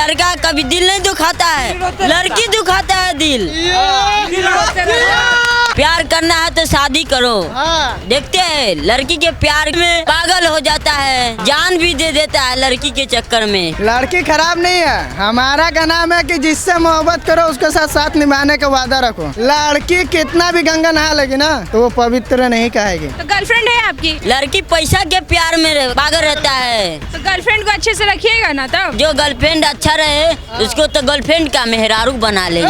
लड़का कभी दिल नहीं दुखाता है, लड़की दुखाता है दिल। प्यार करना है तो शादी करो। देखते हैं लड़की के प्यार में पागल हो जाता है, जान भी दे देता है लड़की के चक्कर में। लड़की खराब नहीं है, हमारा का नाम है कि जिससे मोहब्बत करो उसके साथ साथ निभाने का वादा रखो। लड़की कितना भी गंगा नहा लगी ना तो वो पवित्र नहीं कहेगी। तो गर्लफ्रेंड है आपकी? लड़की पैसा के प्यार में पागल रहता है। तो गर्लफ्रेंड को अच्छे से रखिएगा ना तब। जो गर्लफ्रेंड अच्छा रहे उसको तो गर्लफ्रेंड का मेहरारू बना ले।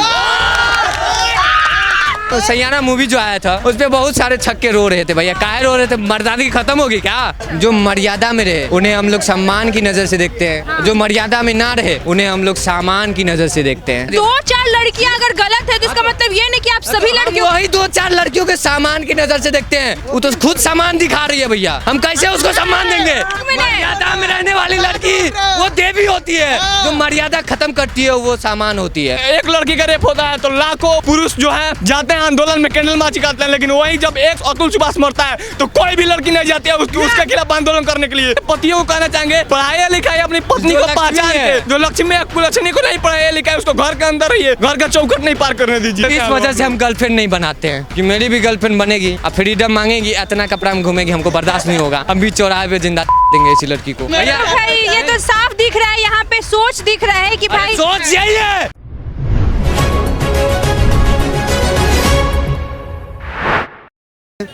तो सैयारा मूवी जो आया था उस पे बहुत सारे छक्के रो रहे थे भैया। काहे रो रहे थे? मर्दानी खत्म होगी क्या? जो मर्यादा में रहे उन्हें हम लोग सम्मान की नजर से देखते हैं, जो मर्यादा में ना रहे उन्हें हम लोग सामान की नजर से देखते हैं। 2-4 लड़कियां अगर गलत है तो इसका मतलब ये नहीं कि आप सभी लड़कियों वही 2-4 लड़कियों के सामान की नजर से देखते हैं। वो तो खुद सामान दिखा रही है भैया, हम कैसे उसको सम्मान देंगे? मर्यादा में रहने वाली लड़की वो देवी होती है, जो मर्यादा खत्म करती है वो सामान होती है। एक लड़की का रेप होता है तो लाखों पुरुष जो है जाते हैं आंदोलन में, कैंडल मार्च करते हैं, लेकिन वही जब एक अतुल सुभाष मरता है तो कोई भी लड़की नहीं जाती है उसके खिलाफ आंदोलन करने के लिए। पतियों को कहना चाहेंगे पढ़ाई लिखाई अपनी पत्नी को पहचान के, जो लक्ष्मी कुलक्षणी को नहीं पढ़ाई लिखाई उसको घर के अंदर रहिए, घर का चौखट नहीं पार करने दीजिए। इस वजह से हम गर्लफ्रेंड नहीं बनाते हैं कि मेरी भी गर्लफ्रेंड बनेगी, अब फ्रीडम मांगेगी, इतना कपड़ा में घूमेगी, हमको बर्दाश्त नहीं होगा। हम भी चौराहे पे जिंदा देंगे इसी लड़की को। भाई ये तो साफ दिख रहा है, यहाँ पे सोच दिख रहा है कि भाई सोच यही है।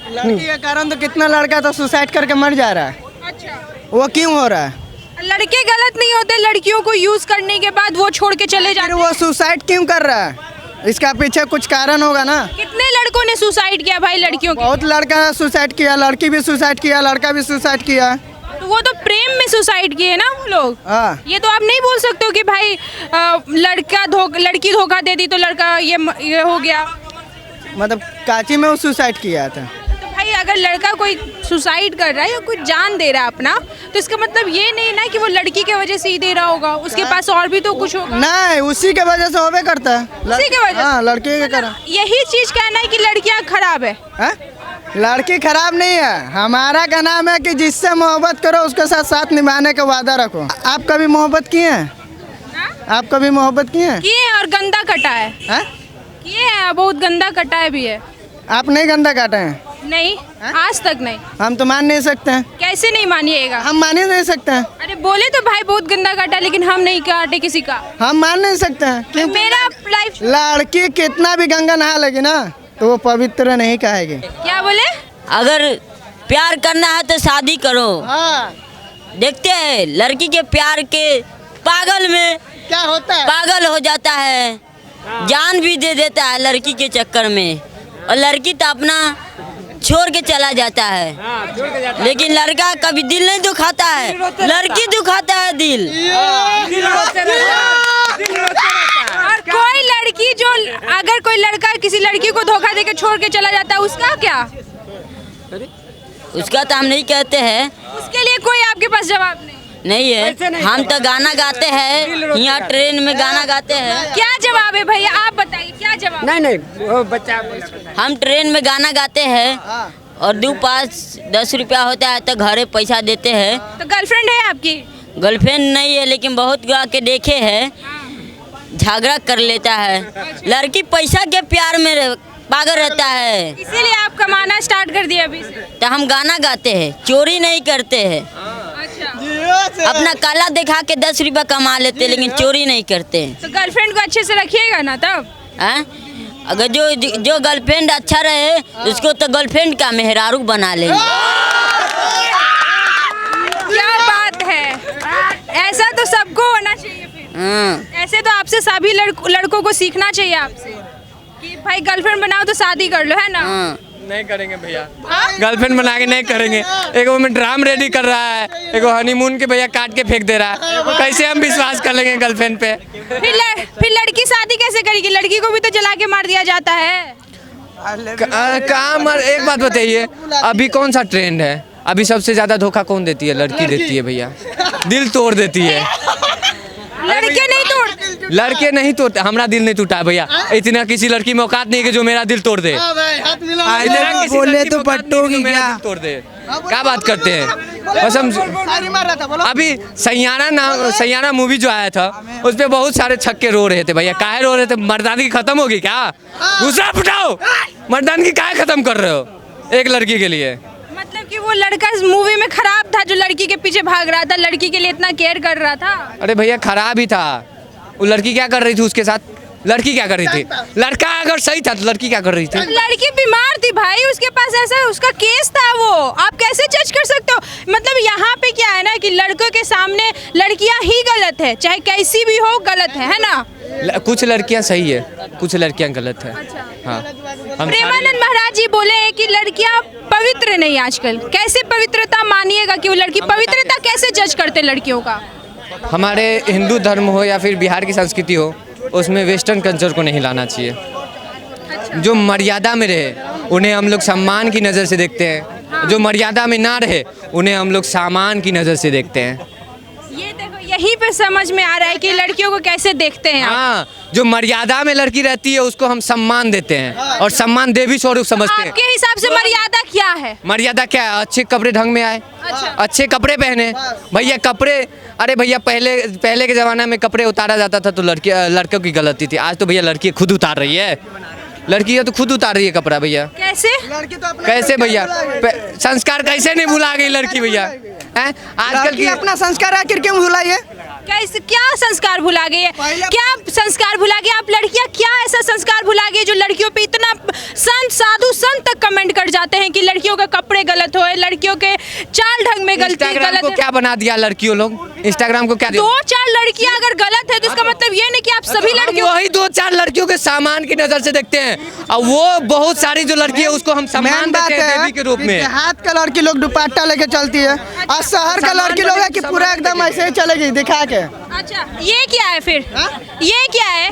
लड़की के कारण तो कितना लड़का तो सुसाइड करके मर जा रहा है। अच्छा, वो क्यों हो रहा है? लड़के गलत नहीं होते, लड़कियों को यूज करने के बाद वो छोड़ के चले जाते फिर वो सुसाइड क्यों कर रहा है? इसका पीछे कुछ कारण होगा ना। कितने लड़कों ने सुसाइड किया भाई लड़कियों के? बहुत लड़का ने सुसाइड किया, लड़की भी सुसाइड किया, लड़का भी सुसाइड किया। तो वो तो प्रेम में सुसाइड किए ना वो लोग। हाँ। ये तो आप नहीं बोल सकते हो कि भाई लड़की धोखा दे दी तो लड़का ये हो गया। मतलब काची में वो सुसाइड किया था। तो भाई अगर लड़का कोई सुसाइड कर रहा है या कुछ जान दे रहा है अपना, तो इसका मतलब ये नहीं ना कि वो लड़की के वजह से ही दे रहा होगा, उसके पास और भी तो कुछ होगा। नहीं, उसी के वजह से होवे करता है। उसी के वजह से? हाँ, लड़की के कारण। यही चीज कहना है कि लड़कियां खराब है। लड़की खराब नहीं है, हमारा का नाम है कि जिससे मोहब्बत करो उसके साथ साथ निभाने का वादा रखो। आप कभी मोहब्बत किए हैं? आप कभी मोहब्बत किए हैं? किए और गंदा कटा है। किए हैं, बहुत गंदा कटा है भी है। आप नहीं गंदा काटे हैं? नहीं, आज तक नहीं। हम तो मान नहीं सकते हैं। कैसे नहीं मानिएगा? हम मान ही नहीं सकते हैं। अरे बोले तो भाई बहुत गंदा काटा, लेकिन हम नहीं काटे किसी का। हम मान नहीं सकते हैं क्योंकि मेरा लाइफ। लड़की कितना भी गंगा नहा लगी ना तो वो पवित्र नहीं कहेगी। क्या बोले? अगर प्यार करना है तो शादी करो। हाँ। देखते हैं लड़की के प्यार के पागल में क्या होता है? पागल हो जाता है, जान भी दे देता है लड़की के चक्कर में, और लड़की तो अपना छोड़ के चला जाता है। लेकिन लड़का कभी दिल नहीं दुखाता है, लड़की दुखाता है दिल। और कोई लड़की जो अगर कोई लड़का किसी लड़की को धोखा देके छोड़ के चला जाता है उसका क्या? उसका तो हम नहीं कहते हैं, उसके लिए कोई आपके पास जवाब नहीं है। हम तो गाना गाते हैं, यहाँ ट्रेन में गाना गाते हैं। क्या जवाब है भैया, आप बताइए क्या जवाब? नहीं वो बच्चा हम ट्रेन में गाना गाते हैं और 2-5-10 रुपया होता है तो घरे पैसा देते हैं। तो गर्लफ्रेंड है आपकी? गर्लफ्रेंड नहीं है, लेकिन बहुत गा के देखे हैं, झगड़ा कर लेता है। लड़की पैसा के प्यार में पागल रहता है, इसीलिए आप कमाना स्टार्ट कर दिया अभी से? तो हम गाना गाते हैं, चोरी नहीं करते हैं। अच्छा, अपना काला दिखा के 10 रुपया कमा लेते हैं, लेकिन चोरी नहीं करते हैं। तो गर्लफ्रेंड को अच्छे से रखिएगा ना तब। अगर जो गर्लफ्रेंड अच्छा रहे उसको तो गर्लफ्रेंड का मेहरारू बना ले। क्या बात है, ऐसा तो सबको होना चाहिए फिर। ऐसे तो आपसे सभी लड़कों को सीखना चाहिए आपसे कि भाई गर्लफ्रेंड बनाओ तो शादी कर लो, है ना? नहीं करेंगे भैया, गर्लफ्रेंड बना के नहीं करेंगे। एक वो में ड्राम रेडी कर रहा है, एक वो हनीमून के भैया काट के फेंक दे रहा है, कैसे हम विश्वास कर लेंगे गर्लफ्रेंड पे? फिर लड़की शादी कैसे करेगी? लड़की को भी तो जला के मार दिया जाता है। काम। एक बात बताइए, अभी कौन सा ट्रेंड है? अभी सबसे ज्यादा धोखा कौन देती है? लड़की देती है भैया, दिल तोड़ देती है। लड़के नहीं तोड़ते। लड़के नहीं तोड़ते, हमारा दिल नहीं टूटा भैया। इतना किसी लड़की में औकात नहीं है कि जो मेरा दिल तोड़ दे। बोले तो पट्टू की क्या तोड़ दे, क्या बात करते हैं? कसम से। शायरी मार रहा था, बोलो। अभी सैयारा मूवी जो आया था उस पे बहुत सारे छक्के रो रहे थे भैया। काहे रो रहे थे? मर्दानगी खत्म होगी क्या? दूसरा फुटाओ, मर्दानगी काहे खत्म कर रहे हो एक लड़की के लिए? मतलब कि वो लड़का इस मूवी में खराब था जो लड़की के पीछे भाग रहा था, लड़की के लिए इतना केयर कर रहा था। अरे भैया खराब ही था। वो लड़की क्या कर रही थी उसके साथ? लड़की क्या कर रही थी? लड़का अगर सही था तो लड़की क्या कर रही थी? लड़की बीमार थी भाई, उसके पास ऐसा उसका केस था, वो आप कैसे जज कर सकते हो? मतलब यहाँ पे क्या है ना कि लड़कों के सामने लड़कियाँ ही गलत है, चाहे कैसी भी हो गलत है ना? कुछ लड़कियां सही है, कुछ लड़कियां गलत है। हाँ, हम प्रेमानंद महाराज जी बोले हैं कि लड़कियां पवित्र नहीं आजकल। कैसे पवित्रता मानिएगा कि वो लड़की पवित्रता कैसे जज करते लड़कियों का? हमारे हिंदू धर्म हो या फिर बिहार की संस्कृति हो, उसमें वेस्टर्न कल्चर को नहीं लाना चाहिए। जो मर्यादा में रहे उन्हें हम लोग सम्मान की नज़र से देखते हैं, जो मर्यादा में ना रहे उन्हें हम लोग सामान की नज़र से देखते हैं। ये देखो यहीं पे समझ में आ रहा है कि लड़कियों को कैसे देखते हैं आप। हाँ, जो मर्यादा में लड़की रहती है उसको हम सम्मान देते हैं और सम्मान देवी स्वरूप समझते हैं। आपके हिसाब से मर्यादा क्या है? मर्यादा क्या है? अच्छे कपड़े ढंग में आए, अच्छा। अच्छे कपड़े पहने भैया। कपड़े, अरे भैया पहले के ज़माने में कपड़े उतारा जाता था तो लड़कों की गलती थी। आज तो भैया लड़की खुद उतार रही है, लड़की तो खुद उतार रही है कपड़ा भैया। कैसे? लड़की तो अपना कैसे भैया? संस्कार तो कैसे नहीं भुला गई लड़की भैया? हैं? आजकल की अपना संस्कार आखिर क्यों भुलाइए? कैसे क्या संस्कार भुला गई है? पहले- क्या संस्कार भुला गई? आप लड़कियां क्या ऐसा संस्कार भुला गई जो लड़कियों पे इतना साधु संत तक कमेंट कर जाते हैं कि लड़कियों के कपड़े गलत हो, लड़कियों के चाल ढंग में गलती इंस्टाग्राम गलत को है। क्या बना दिया लड़कियों लोग? इंस्टाग्राम को क्या दिया? 2-4 लड़कियां अगर गलत है तो इसका मतलब ये नहीं कि आप सभी हम लड़कियों वही 2-4 लड़कियों के सामान की नजर से देखते हैं और वो बहुत सारी जो लड़की है उसको हम सम्मान मेन बात देते हैं है देवी के रूप में। देहात का लड़की लोग दुपट्टा लेके चलती है और शहर का लड़की लोग है कि पूरा एकदम ऐसे ही चलेगी दिखा के। अच्छा, ये क्या है फिर? हाँ? ये क्या है?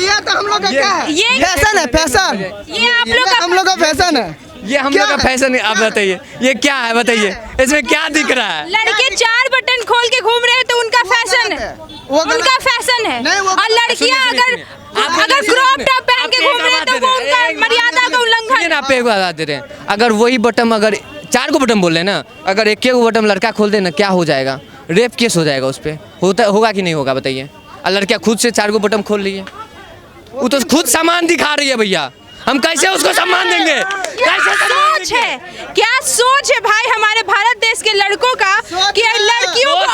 ये तो हम लोग का क्या है? ये- फैशन है, फैशन। ये आप लोग का हम लोग का फैशन है। ये हम क्या लोग का है? फैशन है। आप बताइए ये क्या है? बताइए इसमें क्या दिख रहा है? लड़के 4 बटन खोल के घूम रहे हैं तो उनका फैशन है, वो गलत- उनका फैशन है। नहीं, वो और लड़कियां अगर सुनिए, क्रॉप सुनिए, टॉप पहन आप के एक घूम रहे हैं तो बात वो दे रहे हैं, उनका मर्यादा का उल्लंघन सुनिए ना, आप एक बात दे रहे हैं। अगर वही बटन, अगर 4 को बटन बोल रहे हैं ना, अगर एक को बटन लड़का खोल दे ना, क्या हो जाएगा? रेप केस हो जाएगा उस पर। होगा कि नहीं होगा बताइए? और लड़कियां खुद से 4 को बटन खोल रही है, वो तो खुद सामान दिखा रही है भैया। हम कैसे उसको सम्मान देंगे? क्या सोच है? क्या सोच है भाई हमारे भारत देश के लड़कों का कि लड़कियों को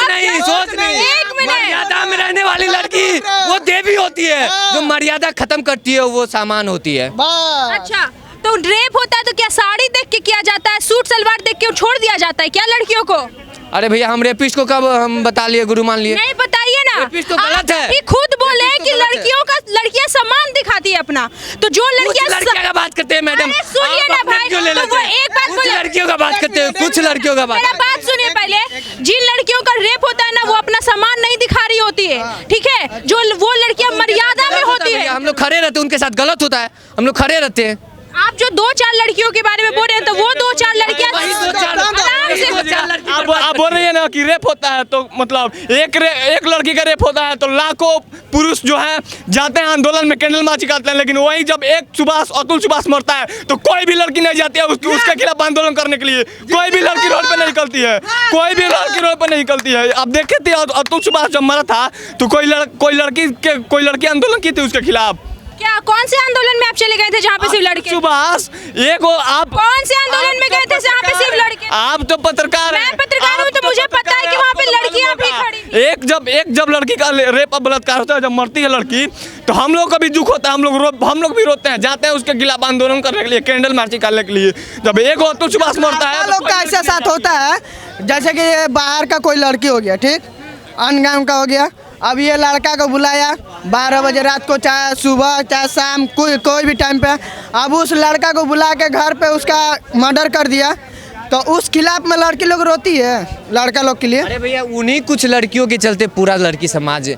सोच नहीं। एक मिनट, मर्यादा में रहने वाली लड़की वो देवी होती है, जो मर्यादा खत्म करती है वो सामान होती है। बस। अच्छा तो रेप होता है तो क्या साड़ी देख के किया जाता है, सूट सलवार देख के छोड़ दिया जाता है क्या लड़कियों को? अरे भैया हम रेपिस्ट को कब हम बता लिए, गुरु मान लिए? नहीं बताइए ना, रेपिस्ट तो गलत है। आप ही खुद बोले रेपिस्ट तो कि गलत है। लड़कियां सम्मान दिखाती है अपना, तो जो कुछ लड़कियों का बात करते हैं मैडम, अरे सुनिए आप ना अपने भाई, क्यों ले तो लेते वो हैं? एक बात कुछ बोले, लड़कियों का बात करते हैं, कुछ लड़कियों का मेरा बात। बात सुनिए पहले। जिन लड़कियों का रेप होता है ना वो अपना सम्मान नहीं दिखा रही होती है, ठीक है? जो वो लड़कियां मर्यादा में होती है। हम लोग खड़े रहते हैं, उनके साथ गलत होता है, हम लोग खड़े रहते हैं। आप जो 2-4 लड़कियों के बारे में बोल रहे हैं तो वो 2-4 लड़कियां वही 2-4 आराम से- लड़की आप बोल रही है ना कि रेप होता है तो मतलब एक लड़की का रेप होता है तो लाखों पुरुष जो है जाते हैं आंदोलन में, कैंडल मार्च करते हैं, लेकिन वही जब अतुल सुभाष मरता है तो कोई भी लड़की नहीं जाती है उसके खिलाफ आंदोलन करने के लिए। कोई भी लड़की रोड पे नहीं निकलती है, कोई भी लड़की रोड पे नहीं निकलती है। आप देखे थे अतुल सुभाष जब मरा था तो कोई लड़की आंदोलन की थी उसके खिलाफ। क्या कौन से आंदोलन में आप चले गए थे जहाँ पे सिर्फ लड़के? सुभाष एक हो आप। कौन से आंदोलन में गए थे जहाँ पे सिर्फ लड़के? आप तो पत्रकार हैं। मैं पत्रकार हूँ तो मुझे पता है कि वहाँ पे लड़कियाँ भी खड़ी थी। एक जब लड़की का रेप और बलात्कार होता है, जब मरती है लड़की, तो हम लोग का भी दुख होता है, हम लोग भी रोते हैं, जाते हैं उसके खिलाफ आंदोलन करने के लिए, कैंडल मार्चिंग करने के लिए। जब एक अतुल सुभाष मरता है लोग का ऐसा साथ होता है, जैसे कि ये बाहर का कोई लड़की हो गया, ठीक, अन्य गाँव का हो गया, अब ये लड़का को बुलाया 12 बजे रात को, चाहे सुबह चाहे शाम, कोई भी टाइम पे, अब उस लड़का को बुला के घर पे उसका मर्डर कर दिया, तो उस खिलाफ में लड़की लोग रोती है, लड़का लोग के लिए। अरे भैया उन्हीं कुछ लड़कियों के चलते पूरा लड़की समाज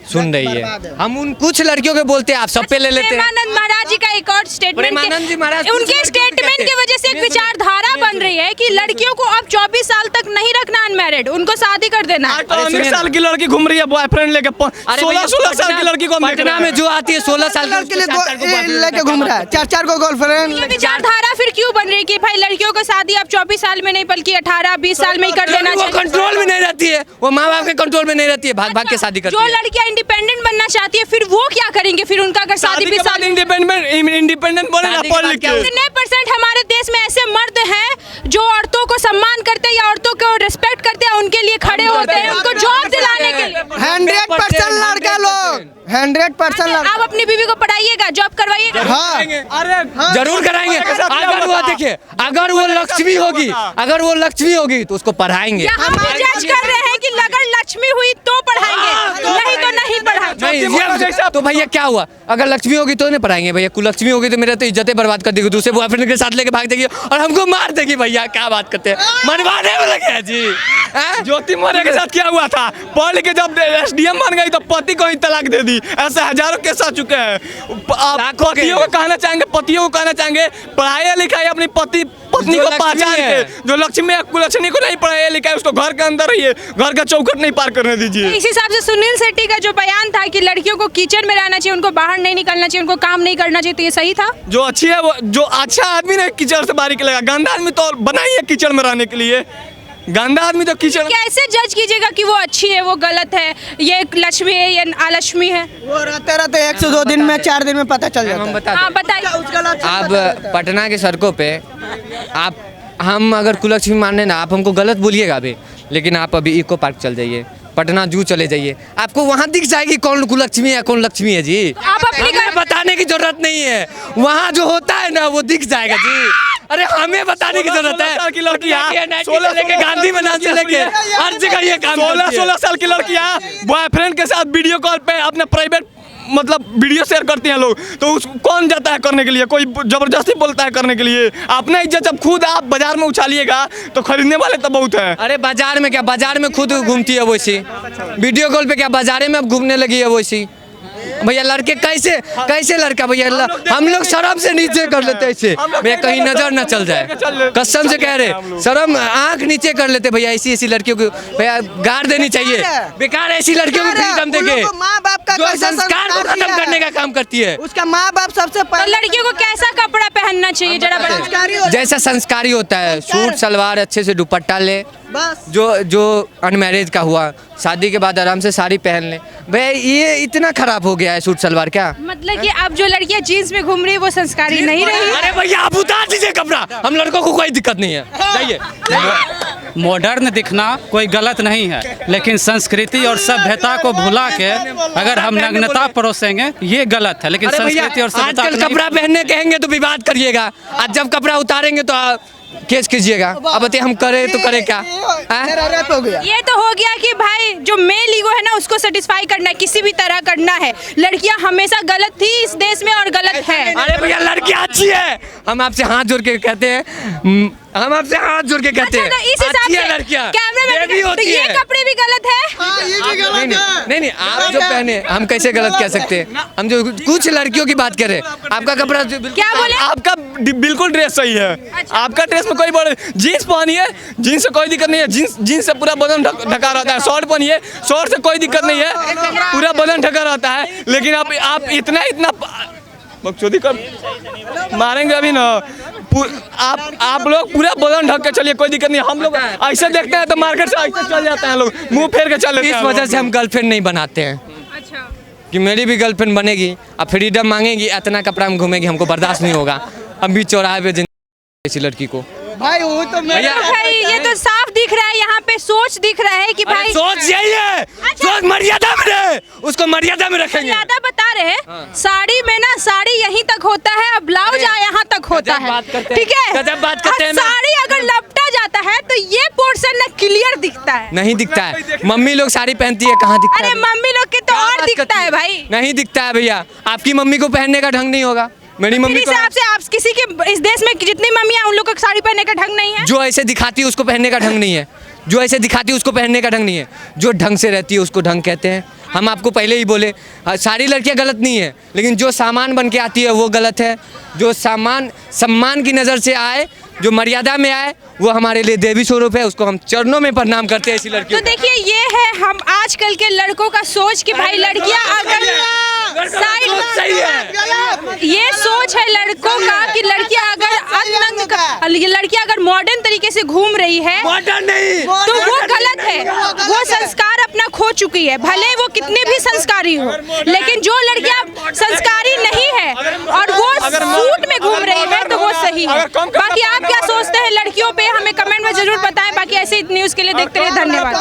सुन रही है। हम उन कुछ लड़कियों के बोलते हैं, आप सब पे ले लेते हैं। प्रेमानंद महाराज जी का एक और स्टेटमेंट, प्रेमानंद जी महाराज उनके स्टेटमेंट की वजह से एक विचारधारा बन रही है कि लड़कियों को अब 24 साल तक नहीं रखना अनमैरिड, उनको शादी कर देना है। 19 साल की लड़की घूम रही है बॉयफ्रेंड लेके, 16 साल की लड़की को पटना में जो आती है 16 साल लड़के लेके घूम रहा है, 4 को गर्लफ्रेंड। ये विचारधारा फिर क्यों बन रही है कि भाई लड़कियों को शादी अब 24 साल में नहीं बल्कि 18-20 साल में ही कर देना वो चाहिए? कंट्रोल में नहीं रहती है, वो माँ बाप के कंट्रोल में नहीं रहती है, भाग भाग के शादी करती जो है। लड़कियां इंडिपेंडेंट बनना चाहती है फिर वो क्या करेंगे? फिर उनका अगर शादी शादी के बाद इंडिपेंडेंट बने ना, पढ़ लिख के। कितने परसेंट हमारे देश में ऐसे मर्द हैं जो औरतों को सम्मान करते हैं या औरतों को रिस्पेक्ट करते हैं, उनके लिए खड़े होते हैं, उनको जॉब दिलाने के लिए? 100% लड़का लोग, 100% लड़का। आप अपनी बीवी को पढ़ाइएगा, जॉब करवाइएगा। हाँ, अरे जरूर कराएंगे। अगर वो देखिए, अगर वो लक्ष्मी होगी तो उसको पढ़ाएंगे। यहाँ पे जज कर रहे हैं कि अगर लक्ष्मी हुई तो पढ़ाएंगे, नहीं तो नहीं पढ़ाएंगे। नहीं, तो भैया क्या हुआ? अगर लक्ष्मी होगी तो नहीं पढ़ाएंगे भैया, कुलक्ष्मी होगी तो मेरा तो इज्जतें बर्बाद कर देगी, दूसरे बॉयफ्रेंड के साथ लेके भाग देगी और हमको मार देगी। भैया क्या बात करते हैं, मनवाने में लगे हैं जी। ज्योति मौर्य के साथ क्या हुआ था? पढ़ के जब SDM बन गई तो पति को ही तलाक दे दी। ऐसे हजारों केस आ चुके हैं। आप पतियों को कहना चाहेंगे पढ़ाई लिखाई अपनी पत्नी को पहचान के, जो लक्ष्मी कुलक्ष्मी को नहीं पढ़ाया लिखा है उसको घर के अंदर रहिए, घर का चौखट नहीं पार करने दीजिए। इस हिसाब से सुनील शेट्टी का जो बयान था कि लड़कियों को किचन में रहना चाहिए, उनको बाहर नहीं निकलना चाहिए, उनको काम नहीं करना चाहिए, तो ये सही था? जो अच्छी है वो, जो अच्छा आदमी ने कीचड़ से बाहर निकलेगा, गंदा आदमी तो बनाई है कीचड़ में रहने के लिए। गंदा आदमी तो कीचड़। कैसे जज कीजिएगा कि वो अच्छी है, वो गलत है, ये लक्ष्मी है, ये अलक्ष्मी है? वो रहते 1 से 2 दिन में 4 दिन में पता चल जाता हम है। बता हाँ दें। बताइए। आप पटना के सड़कों पे हम अगर कुलक्ष्मी मानने ना, आप हमको गलत बोलिएगा अभी, लेकिन आप अभी इको पार्क चल जाइए, पटना जू चले जाइए, आपको वहाँ दिख जाएगी कौन कुलक्ष्मी है कौन लक्ष्मी है जी। आप अपनी हमें बताने की जरूरत नहीं है, वहाँ जो होता है ना वो दिख जाएगा जी। अरे हमें बताने की जरूरत है। 16 साल की लड़कियाँ, 16 लेके गांधी मैदान से लेके हर जगह ये काम करती है। 16 साल की लड़कियाँ बॉयफ्रेंड के साथ वीडियो कॉल पे अपने प्राइवेट मतलब वीडियो शेयर करती हैं लोग, तो उस कौन जाता है करने के लिए? कोई जबरदस्ती बोलता है करने के लिए? अपना इज्जत जब खुद आप बाजार में उछालिएगा तो खरीदने वाले तो बहुत है। अरे बाजार में क्या, बाजार में खुद घूमती है वैसी, वीडियो कॉल पे क्या बाजारे में अब घूमने लगी है वैसी। भैया लड़के कैसे लड़का भैया, हम लोग शर्म से नीचे कर लेते ऐसे भैया, कहीं नजर न चल जाए, कसम से कह रहे, शर्म आंख नीचे कर लेते भैया। ऐसी लड़कियों को भैया गाड़ देनी चाहिए, बेकार ऐसी लड़कियों को फ्रीडम देके, माँ बाप का जो संस्कार को खत्म करने का काम करती है। उसका माँ बाप सबसे तो लड़कियों को कैसा कपड़ा पहनना चाहिए जरा बता? जैसा संस्कारी होता है, सूट सलवार अच्छे से दुपट्टा ले, बस जो अनमैरिज का हुआ, शादी के बाद आराम से साड़ी पहन ले। भैया ये इतना खराब हो गया है सूट सलवार क्या? मतलब कि अब जो लड़कियां जीन्स में घूम रही है वो संस्कारी नहीं रही? अरे भैया आप उतार दीजिए कपड़ा, हम लड़कों को कोई दिक्कत नहीं है, जाइए। मॉडर्न दिखना कोई गलत नहीं है, लेकिन संस्कृति और सभ्यता को भुला के अगर हम नग्नता परोसेंगे ये गलत है। लेकिन अरे भैया संस्कृति और सभ्यता आजकल कपड़ा पहनने कहेंगे तो विवाद करिएगा, आज जब कपड़ा उतारेंगे तो केस कीजिएगा। अब बताइए हम करें तो करें क्या? रेप हो गया। ये तो हो गया कि भाई जो मेल ईगो है ना उसको सेटिस्फाई करना है, किसी भी तरह करना है। लड़कियां हमेशा गलत थी इस देश में और गलत है। अरे भैया लड़कियां अच्छी है, हम आपसे हाथ जोड़ के कहते हैं, हम आपसे हाथ जोड़ के कहते हैं अच्छा, तो इस हिसाब अच्छी है से लड़कियां, कैमरे ये भी में तो होती ये है। कपड़े भी गलत है। नहीं, आप जो पहने हम कैसे गलत कह सकते हैं? हम जो कुछ लड़कियों की बात करें, आपका कपड़ा क्या बोले? आपका बिल्कुल ड्रेस सही है। आपका ड्रेस में कोई बड़े जीन्स पहनिए, जीन्स से कोई दिक्कत नहीं है, जीन्स से पूरा बदन ढका रहता है। शॉर्ट पहनिए, शॉर्ट से कोई दिक्कत नहीं है, पूरा बदन ढका रहता है। लेकिन आप इतना बकचोदी कर मारेंगे अभी ना, आप लोग पूरा बदन ढक के चलिए, कोई दिक्कत नहीं। हम लोग ऐसे देखते हैं तो मार्केट से ऐसे चल जाते हैं लोग, मुंह फेर के चले। इस वजह से हम गर्लफ्रेंड नहीं बनाते हैं अच्छा कि मेरी भी गर्लफ्रेंड बनेगी, अब फ्रीडम मांगेगी, इतना कपड़ा में घूमेगी, हमको बर्दाश्त नहीं होगा। हम भी चौराहे पे ऐसी लड़की को भाई वो तो ये तो भाई ये तो साफ दिख रहा है, यहाँ पे सोच दिख रहा है कि भाई सोच यही है, सोच मर्यादा में रहे, उसको मर्यादा में रखेंगे। ज्यादा बता रहे हैं साड़ी में ना, साड़ी यहीं तक होता है, अब ब्लाउज यहाँ तक होता गजब है, बात करते हैं, ठीक है? गजब बात करते हैं। साड़ी अगर लपटा जाता है तो ये पोर्शन ना क्लियर दिखता है। नहीं दिखता है, मम्मी लोग साड़ी पहनती है, कहाँ दिखता है? अरे मम्मी लोग के तो क्या और बात दिखता करती है भाई। नहीं दिखता है भैया, आपकी मम्मी को पहनने का ढंग नहीं होगा, मेरी मम्मी मेरे को हिसाब से आप किसी के इस देश में जितनी मम्मियां उन लोग को साड़ी पहनने का ढंग नहीं है। जो ऐसे दिखाती है उसको पहनने का ढंग नहीं है। जो ऐसे दिखाती है उसको पहनने का ढंग नहीं है, जो ढंग से रहती है उसको ढंग कहते हैं। हम आपको पहले ही बोले सारी लड़कियां गलत नहीं है, लेकिन जो सामान बन के आती है वो गलत है। जो सामान सम्मान की नज़र से आए, जो मर्यादा में आए, वो हमारे लिए देवी स्वरूप है, उसको हम चरणों में प्रणाम करते हैं ऐसी लड़कियों तो देखिए ये है हम आजकल के लड़कों का सोच कि भाई लड़कियां अगर साइड, ये सोच है लड़कों का कि लड़कियां अगर मॉडर्न तरीके से घूम रही है तो वो गलत है, वो संस्कार अपना खो चुकी है। भले वो कितने भी संस्कारी हो, लेकिन जो लड़कियां संस्कारी नहीं है और वो सूट में घूम रही है तो वो सही है। बाकी आप क्या सोचते हैं लड़कियों पे हमें कमेंट में जरूर बताएं। बाकी ऐसे न्यूज़ के लिए देखते रहिए, धन्यवाद।